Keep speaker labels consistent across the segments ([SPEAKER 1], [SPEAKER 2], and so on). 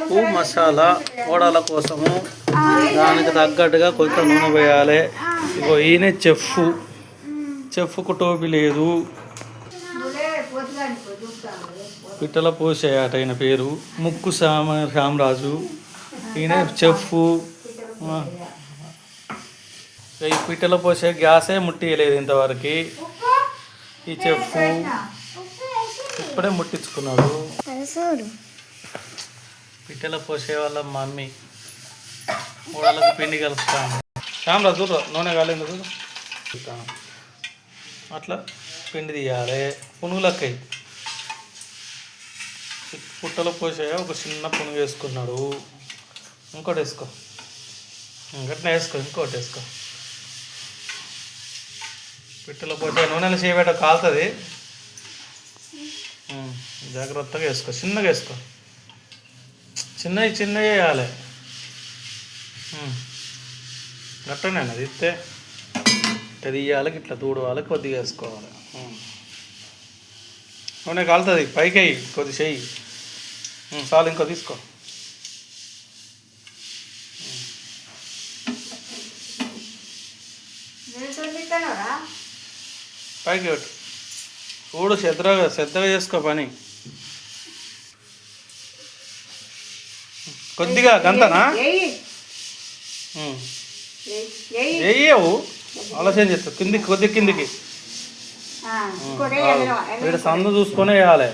[SPEAKER 1] ఉప్పు మసాలా వడల కోసము దానికి తగ్గట్టుగా కొంత నూనె వేయాలి. ఇగో ఈయన చెఫ్కు టోపీ లేదు. పిట్టల పోసేయట ఈయన పేరు. ముక్కు శ్యామరాజు. ఈయన చెఫ్. ఈ పిట్టల పోసే గ్యాసే ముట్టియలేదు ఇంతవరకు. ఈ చెఫ్ ఇప్పుడే ముట్టించుకున్నాడు. పిట్టల పోసే వాళ్ళ మమ్మీ వడలకు పిండి కలుపుతాను. శ్యామరాజు నూనె కాలేదు అట్లా పిండి తీయాలి. పునుగులక్కై పుట్టలు పోసే ఒక చిన్న పునుగు వేసుకున్నాడు. ఇంకోటి వేసుకో, ఇంకట్నే వేసుకో, ఇంకోటి వేసుకో. పిట్టలు పోసే నూనెలు చేయబెట్ట కాలుతుంది. జాగ్రత్తగా వేసుకో, చిన్నగా వేసుకో. చిన్నగా వేయాలి. గట్టనే అది ఇస్తే ఇట్లా తీయాలి, ఇట్లా తూడవాలి, కొద్దిగా వేసుకోవాలి. నూనె కాలుతుంది. పైకి అయ్యి కొద్ది చెయ్యి చాలు. ఇంకో తీసుకో. పైకి పెట్టు. చూడు శ్రద్ధగా చేసుకో పని. కొద్దిగా గంతనా వేయవు. ఆలోచన చేస్తావు. కిందికి కొద్దిగా కిందికి ఇక్కడ సందు చూసుకొని వేయాలి.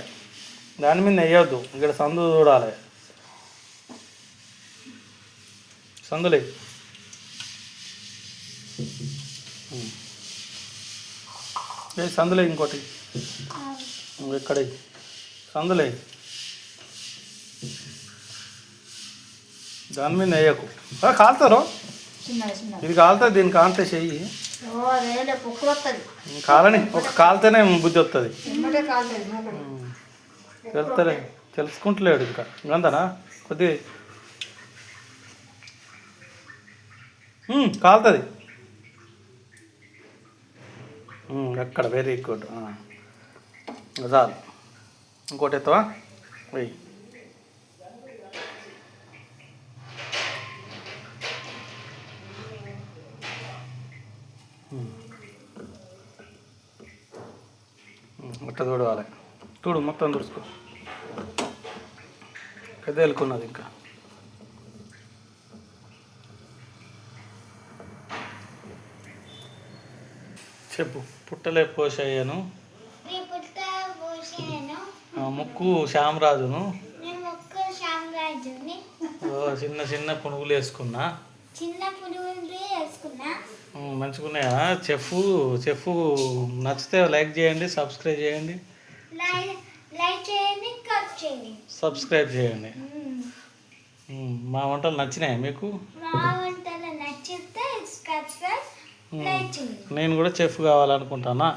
[SPEAKER 1] దాని మీద వేయొద్దు. ఇక్కడ సందు చూడాలి. సందులే సందులే. ఇంకోటి ఇక్కడ సందులే. దాని మీద వేయకు. కాలుతారు. ఇది కాలుతుంది. దీన్ని కాలితే చెయ్యి కాలని. ఒక కాలితేనే బుద్ధి వస్తుంది. వెళ్తారే తెలుసుకుంటలేడు ఇంకా. ఇంకంతనా కొద్ది కాలుతుంది. ఎక్కడ వెరీ గుడ్. చాలు. ఇంకోటి ఎత్తవా వెయ్యి. అట్లా చూడవాలి. చూడు మొత్తం తుడుచుకో. పెద్ద వెళ్ళుకున్నది ఇంకా. చెప్పు. పుట్టలే పోసాను. ముక్కు శ్యామరాజును. చిన్న చిన్న పునుగులు వేసుకున్నా. మంచిగున్నాయా? చెఫ్ నచ్చితే లైక్ చేయండి, సబ్స్క్రైబ్ చేయండి. సబ్స్క్రైబ్ చేయండి. మా వంటలు నచ్చినాయా మీకు? నేను కూడా చెఫ్ కావాలనుకుంటానా.